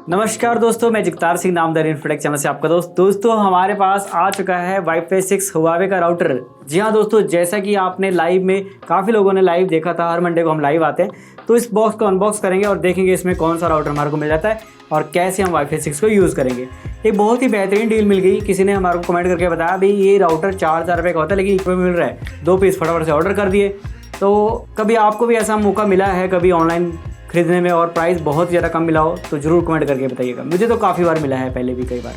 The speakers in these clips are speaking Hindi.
नमस्कार दोस्तों, मैं जगतार सिंह नामदार इन्फोटेक चैनल से आपका दोस्तों हमारे पास आ चुका है वाईफाई 6 हुआवे का राउटर। जी हाँ दोस्तों, जैसा कि आपने लाइव में काफ़ी लोगों ने लाइव देखा था, हर मंडे को हम लाइव आते हैं, तो इस बॉक्स को अनबॉक्स करेंगे और देखेंगे इसमें कौन सा राउटर हमारे को मिल जाता है और कैसे हम वाईफाई 6 को यूज़ करेंगे। एक बहुत ही बेहतरीन डील मिल गई। किसी ने हमारे को कमेंट करके बताया भाई ये राउटर 4,000 रुपये का होता है लेकिन इसमें मिल रहा है, 2 पीस फटाफट से ऑर्डर कर दिए। तो कभी आपको भी ऐसा मौका मिला है कभी ऑनलाइन खरीदने में और प्राइस बहुत ज़्यादा कम मिला हो तो ज़रूर कमेंट करके बताइएगा। मुझे तो काफ़ी बार मिला है, पहले भी कई बार।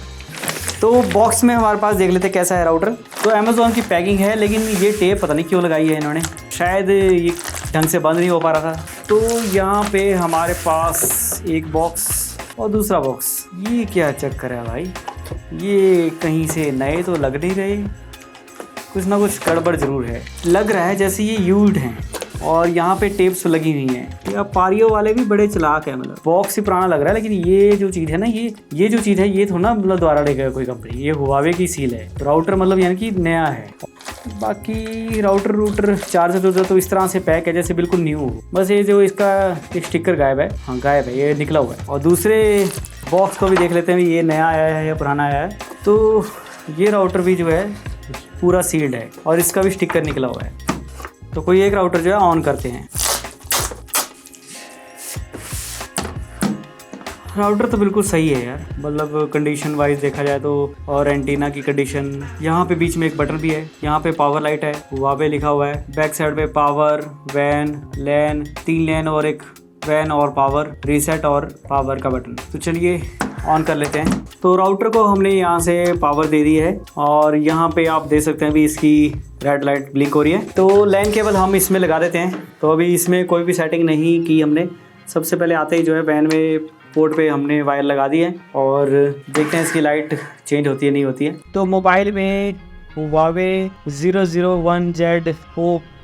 तो बॉक्स में हमारे पास देख लेते कैसा है राउटर। तो अमेज़ॉन की पैकिंग है, लेकिन ये टेप पता नहीं क्यों लगाई है इन्होंने, शायद ये ढंग से बंद नहीं हो पा रहा था। तो यहाँ पे हमारे पास एक बॉक्स और दूसरा बॉक्स। ये क्या चक्कर है भाई, ये कहीं से नए तो लग नहीं रहे, कुछ ना कुछ गड़बड़ ज़रूर है। लग रहा है जैसे ये यूज्ड हैं और यहाँ पे टेप्स लगी हुई हैं। ये पारियो वाले भी बड़े चालाक है, मतलब बॉक्स ही पुराना लग रहा है, लेकिन ये जो चीज़ है ना, ये जो चीज़ है ये थोड़ा ना मतलब द्वारा लेकर कोई कंपनी, ये हुआवे की सील है। तो राउटर मतलब यानी कि नया है। बाकी राउटर चार्जर तो इस तरह से पैक है जैसे बिल्कुल न्यू हो। बस ये जो इसका स्टिकर गायब है, हाँ गायब है, ये निकला हुआ है। और दूसरे बॉक्स को भी देख लेते हैं ये नया आया है या पुराना आया है। तो ये राउटर भी जो है पूरा सील्ड है और इसका भी स्टिकर निकला हुआ है। तो कोई एक राउटर जो है ऑन करते हैं। राउटर तो बिल्कुल सही है यार, मतलब कंडीशन वाइज देखा जाए तो। और एंटीना की कंडीशन, यहाँ पे बीच में एक बटन भी है, यहाँ पे पावर लाइट है, हुआवे लिखा हुआ है। बैक साइड पे पावर, वैन, लैन, 3 लैन और एक वैन और पावर, रीसेट और पावर का बटन। तो चलिए ऑन कर लेते हैं। तो राउटर को हमने यहाँ से पावर दे दी है और यहाँ पे आप देख सकते हैं भी इसकी रेड लाइट ब्लिंक हो रही है। तो लैन केबल हम इसमें लगा देते हैं। तो अभी इसमें कोई भी सेटिंग नहीं की हमने, सबसे पहले आते ही जो है वैन में पोर्ट पे हमने वायर लगा दी है और देखते हैं इसकी लाइट चेंज होती है नहीं होती है। तो मोबाइल में हुआवे 001Z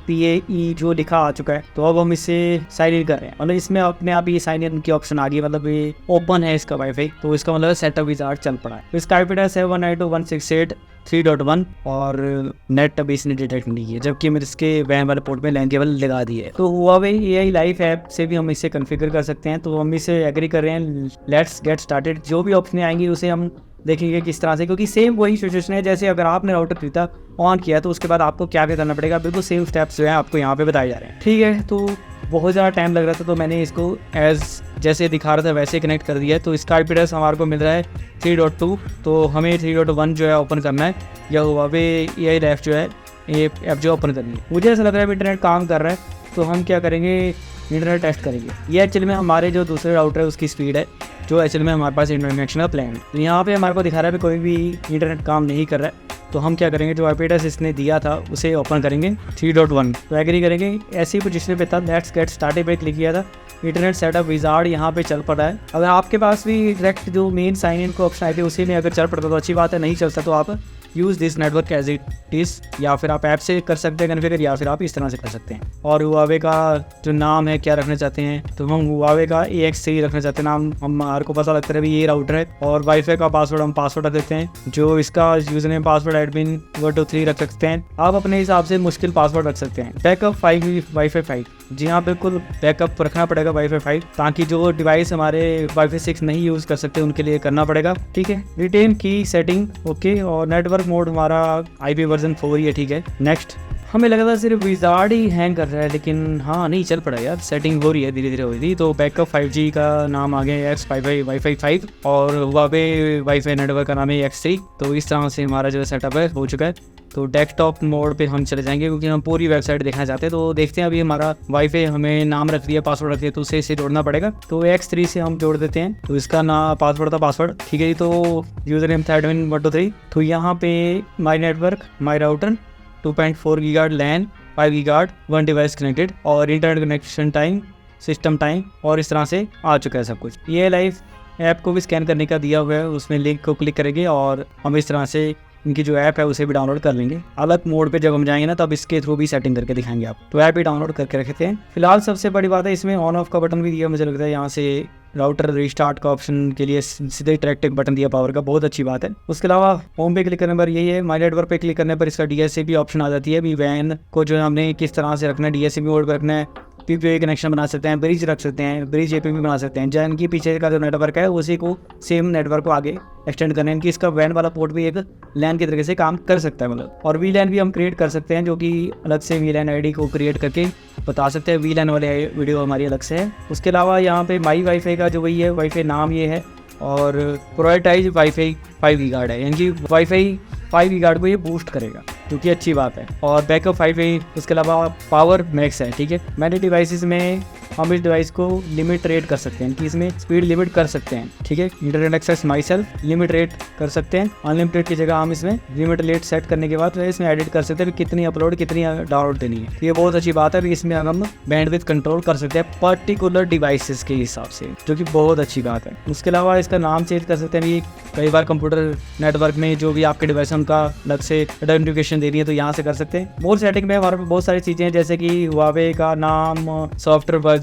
PAE जो लिखा आ चुका है, तो अब हम इसे साइन इन कर रहे हैं। मतलब इसमें अपने आप ये साइन इन की ऑप्शन आ गई है, मतलब ये ओपन है इसका वाईफाई। तो इसका मतलब सेटअप विजार्ड चल पड़ा है। तो इसका आईपी एड्रेस है 192.168.3.1 और नेट अभी इसने डिटेक्ट नहीं किया, जबकि मैंने इसके वैन वाले पोर्ट में लैन केबल लगा दी है। तो हुआवे AI लाइफ ऐप से भी हम इसे कॉन्फ़िगर कर सकते हैं। तो हम इसे एग्री कर रहे हैं। Let's get started. जो भी ऑप्शन आएंगी उसे हम देखेंगे किस तरह से, क्योंकि सेम वही सिचुएशन है जैसे अगर आपने राउटर खरीदा, ऑन किया, तो उसके बाद आपको क्या करना पड़ेगा, बिल्कुल सेम स्टेप्स जो है आपको यहाँ पे बताए जा रहे हैं। ठीक है, तो बहुत ज़्यादा टाइम लग रहा था तो मैंने इसको एज जैसे दिखा रहा था वैसे कनेक्ट कर दिया है। तो इसका आईपी एड्रेस हमारे को मिल रहा है 3.2, तो हमें 3.1 जो है ओपन करना है, या हुआवे AI लाइफ जो है ये ऐप जो ओपन करनी है। मुझे ऐसा लग रहा है इंटरनेट काम कर रहा है, तो हम क्या करेंगे, इंटरनेट टेस्ट करेंगे। ये एक्चुअली में हमारे जो दूसरे राउटर है उसकी स्पीड है, जो एक्चुअली में हमारे पास इंटरनेट कनेक्शन का प्लान है। तो यहाँ पे हमारे को दिखा रहा है कोई भी इंटरनेट काम नहीं कर रहा है। तो हम क्या करेंगे, जो आईपी एड्रेस इसने दिया था उसे ओपन करेंगे 3.1, तो एग्री करेंगे। ऐसी पोजीशन पे था, लेट्स गेट स्टार्टेड पे क्लिक किया था, इंटरनेट सेटअप विजार्ड यहाँ पे चल पड़ा है। अगर आपके पास भी डायरेक्ट जो मेन साइन इन को ऑप्शन आए थे उसी में अगर चल पड़ता तो अच्छी बात है, नहीं चलता तो आप use this network as it is, या फिर आप ऐप से कर सकते हैं कन्फिगर, या फिर आप इस तरह से कर सकते हैं। और हुआवे का जो नाम है क्या रखना चाहते हैं, तो हम हुआवे का AX3 रखना चाहते हैं नाम। हमारे को पता लगता है भी ये राउटर है। और वाईफाई का पासवर्ड हम पासवर्ड रख देते हैं, जो इसका यूजर नेम पासवर्ड एडमिन 123 रख सकते हैं। आप अपने हिसाब से मुश्किल पासवर्ड रख सकते हैं। बैकअप 5 वाईफाई 5, जी हाँ बिल्कुल बैकअप रखना पड़ेगा वाईफाई 5, ताकि जो डिवाइस हमारे वाईफाई 6 नहीं यूज़ कर सकते उनके लिए करना पड़ेगा। ठीक है, रिटेन की सेटिंग ओके, और नेटवर्क मोड हमारा IP वर्जन 4 ही है। ठीक है, नेक्स्ट। हमें लगा था सिर्फ विजार्ड ही हैंग कर रहा है, लेकिन हाँ नहीं चल पड़ा यार, सेटिंग हो रही है, धीरे धीरे हो रही थी। तो बैकअप 5G का नाम आ गया X वाईफाई 5 और हुआवे वाईफाई नेटवर्क का नाम है X3। तो इस तरह से हमारा जो सेटअप है हो चुका है। तो डेस्कटॉप मोड पे हम चले जाएंगे क्योंकि हम पूरी वेबसाइट देखना चाहते हैं। तो देखते हैं, अभी हमारा वाईफाई हमें नाम रख दिया, पासवर्ड रख दिया, तो उसे इसे जोड़ना पड़ेगा। तो X3 से हम जोड़ देते हैं। तो इसका नाम पासवर्ड था पासवर्ड, ठीक है जी। तो यूजर नेम था एडमिन 123। तो यहाँ पे my network, my router, 2.4 gigahertz LAN, 5 gigahertz, 1 device connected और internet connection time, system time, और इस तरह से आ चुका है सब कुछ। ये लाइव ऐप को भी स्कैन करने का दिया हुआ है, उसमें लिंक को क्लिक करेंगे और हम इस तरह से इनकी जो ऐप है उसे भी डाउनलोड कर लेंगे। अलग मोड पे जब हम जाएंगे ना, तब इसके थ्रू भी सेटिंग करके दिखाएंगे आप। तो ऐप ही डाउनलोड करके रखते हैं। फिलहाल सबसे बड़ी बात है, इसमें ऑन ऑफ का बटन भी दिया, मुझे लगता है यहाँ से राउटर रिस्टार्ट का ऑप्शन के लिए सीधे डायरेक्ट बटन दिया पावर का, बहुत अच्छी बात है। उसके अलावा होम पे क्लिक करने पर यही है, माई नेटवर्क पे क्लिक करने पर इसका DHCP ऑप्शन आ जाती है। अभी वैन को जो हमने किस तरह से रखना है, DHCP मोड पर रखना है, PPA कनेक्शन बना सकते हैं, ब्रिज रख सकते हैं, ब्रिज API भी बना सकते हैं। जैन की पीछे का जो नेटवर्क है उसी को सेम नेटवर्क को आगे एक्सटेंड करने की इसका वैन वाला पोर्ट भी एक लैन की तरीके से काम कर सकता है मतलब। और VLAN भी हम क्रिएट कर सकते हैं, जो कि अलग से VLAN ID को क्रिएट करके बता सकते हैं। VLAN वाले वीडियो हमारी अलग से है। उसके अलावा यहाँ पे माई वाईफाई का जो वही है, वाईफाई नाम ये है और प्रायोरिटाइज वाईफाई 5 गीगाहर्ट्ज़ है, यानी कि वाईफाई 5 गीगाहर्ट्ज़ को ये बूस्ट करेगा, जो कि अच्छी बात है। और बैकअप 5 है। उसके अलावा पावर मैक्स है, ठीक है। मैंने डिवाइसेस में हम इस डिवाइस को लिमिट रेट कर सकते हैं कि इसमें स्पीड लिमिट कर सकते हैं, ठीक है। Internet access myself limit rate कर सकते हैं। अनलिमिटेड की जगह हम इसमें लिमिट रेट सेट करने के बाद इसमें एडिट कर सकते हैं कितनी अपलोड कितनी डाउनलोड देनी है। ये बहुत अच्छी बात है। इसमें हम बैंडविड्थ कंट्रोल कर सकते हैं पर्टिकुलर डिवाइसेस के हिसाब से, जो कि बहुत अच्छी बात है। उसके अलावा इसका नाम चेंज कर सकते हैं। ये कई बार कंप्यूटर नेटवर्क में जो भी आपके डिवाइस है उनका अलग से आइडेंटिफिकेशन देनी है, तो यहाँ से कर सकते हैं। मोर सेटिंग में हमारे पास बहुत सारी चीज़ें हैं, जैसे कि हुआवे का नाम, सॉफ्टवेयर वर्जन,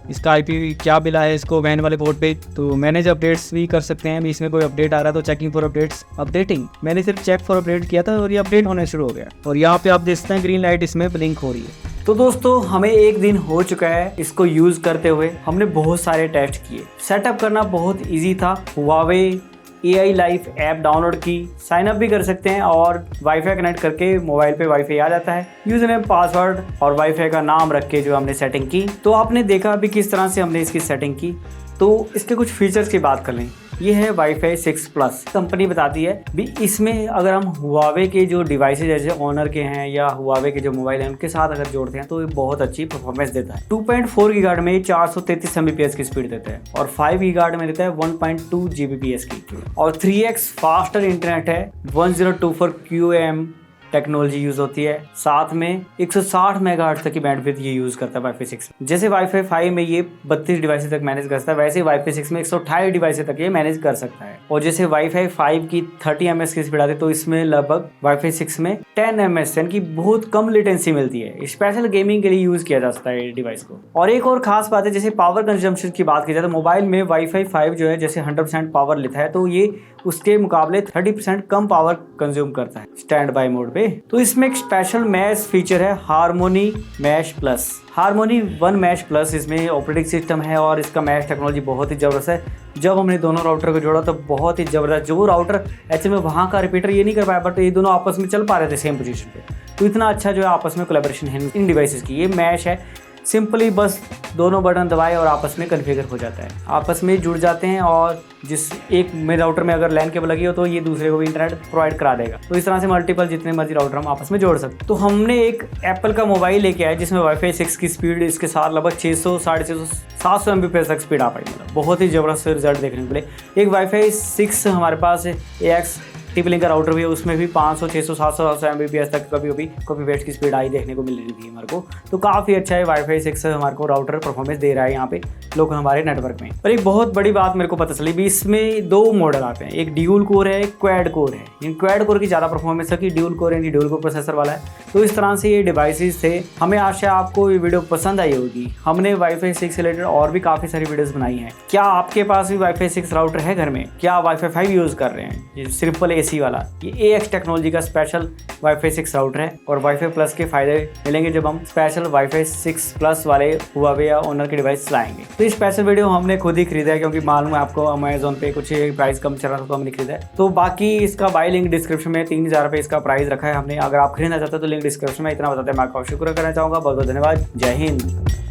इसका IP क्या मिला है इसको वैन वाले पोर्ट पे। तो मैनेज अपडेट्स भी कर सकते हैं। इसमें कोई अपडेट आ रहा है तो चेकिंग फॉर अपडेट्स, अपडेटिंग। मैंने सिर्फ चेक फॉर अपडेट किया था और ये अपडेट होना शुरू हो गया। और यहाँ पे आप देख सकते हैं ग्रीन लाइट इसमें ब्लिंक हो रही है। तो दोस्तों हमें एक दिन हो चुका है इसको यूज़ करते हुए। हमने बहुत सारे टेस्ट किए। सेटअप करना बहुत इजी था। Huawei AI life app download की, साइन अप भी कर सकते हैं और वाईफाई कनेक्ट करके मोबाइल पे वाईफाई आ जाता है। यूजर नेम, पासवर्ड और वाईफाई का नाम रख के जो हमने सेटिंग की। तो आपने देखा अभी किस तरह से हमने इसकी सेटिंग की। तो इसके कुछ फीचर्स की बात कर लें। ये है वाईफाई 6 प्लस। कंपनी बताती है भी इसमें अगर हम हुआवे के जो डिवाइसेज जैसे ऑनर के हैं या हुआवे के जो मोबाइल हैं उनके साथ अगर जोड़ते हैं तो ये बहुत अच्छी परफॉर्मेंस देता है। 2.4 गीगाहर्ट्ज़ में 433 Mbps की स्पीड देता है और 5 गीगाहर्ट्ज़ में देता है 1.2 Gbps की। और 3x फास्टर इंटरनेट है। 1024 QAM टेक्नोलॉजी यूज़ होती है। साथ में 160 मेगाहर्ट्ज़ तक की बैंडविड्थ ये यूज़ करता है वाईफाई 6। जैसे वाईफाई 5 में ये 32 डिवाइसेस तक मैनेज करता है, वैसे वाईफाई 6 में 128 डिवाइसेस तक ये मैनेज कर सकता है। और जैसे वाईफाई 5 की 30 ms की स्पीड आती है तो इसमें लगभग वाईफाई 6 में 10 ms यानी कि बहुत कम लेटेंसी मिलती है। स्पेशल गेमिंग के लिए यूज़ किया जा सकता है डिवाइस को। और एक और खास बात है, जैसे पावर कंजम्पशन की बात की जाए तो मोबाइल में वाईफाई 5 जो है जैसे 100% पावर लेता है तो ये उसके मुकाबले 30% कम पावर कंज्यूम करता है स्टैंड बाय मोड पे। तो इसमें एक स्पेशल मैश फीचर है, Harmony mesh plus. Harmony 1 mesh plus इसमें ऑपरेटिंग सिस्टम है और इसका मैश टेक्नोलॉजी बहुत ही ज़बरदस्त है। जब हमने दोनों राउटर को जोड़ा तो बहुत ही ज़बरदस्त, जो राउटर एक्चुअली में वहाँ का रिपीटर ये नहीं कर पाया बट ये दोनों आपस में चल पा रहे थे सेम पोजीशन पे। तो इतना अच्छा जो है आपस में कोलैबोरेशन है इन डिवाइसेस की। ये मैश है, सिंपली बस दोनों बटन दबाए और आपस में कन्फिगर हो जाता है, आपस में जुड़ जाते हैं। और जिस एक में राउटर में अगर लैन केबल लगी हो तो ये दूसरे को भी इंटरनेट प्रोवाइड करा देगा। तो इस तरह से मल्टीपल जितने मर्जी राउटर हम आपस में जोड़ सकते। तो हमने एक एप्पल का मोबाइल लेके आया जिसमें वाईफाई 6 की स्पीड इसके साथ लगभग 600, 650, 700 Mbps तक स्पीड आ पाई। मतलब बहुत ही ज़बरदस्त रिजल्ट देखने को मिले। एक वाईफाई 6 हमारे पास AX टी-लिंक का राउटर भी है, उसमें भी 500, 600, 700 Mbps तक कभी कॉपी पेस्ट की स्पीड आई देखने को मिल रही थी हमारे को। तो काफ़ी अच्छा है वाईफाई 6 हमारे को राउटर परफॉर्मेंस दे रहा है यहाँ पे लोग हमारे नेटवर्क में। और एक बहुत बड़ी बात मेरे को पता चली भी, इसमें 2 मॉडल आते हैं, एक ड्यूल कोर है, एक क्वाड कोर है। इन क्वाड कोर की ज़्यादा परफॉर्मेंस है कि ड्यूल कोर यानी ड्यूल कोर प्रोसेसर वाला है। तो इस तरह से ये डिवाइसेस थे। हमें आशा आपको ये वीडियो पसंद आई होगी। हमने वाईफाई 6 से रिलेटेड और भी काफ़ी सारी वीडियोज़ बनाई हैं। क्या आपके पास भी वाईफाई 6 राउटर है घर में? क्या आप वाईफाई 5 यूज़ कर रहे हैं? ये सिंपल AC वाला, ये AX टेक्नोलॉजी का स्पेशल वाईफाई 6 राउटर है। और वाईफाई प्लस के फायदे मिलेंगे जब हम स्पेशल वाईफाई 6 प्लस वाले हुआवे या ओनर के डिवाइस लाएंगे। तो ये स्पेशल वीडियो हमने खुद ही खरीदा है क्योंकि मालूम है आपको अमेजोन पे कुछ प्राइस कम चल रहा था तो हमने खरीदा है। तो बाकी इसका बाई लिंक डिस्क्रिप्शन में 3000 रुपये इसका प्राइस रखा है हमने। अगर आप खरीदना चाहते हो तो लिंक डिस्क्रिप्शन में। इतना बताते हैं मैं आपका शुक्र करना चाहूँगा। बहुत बहुत धन्यवाद। जय हिंद।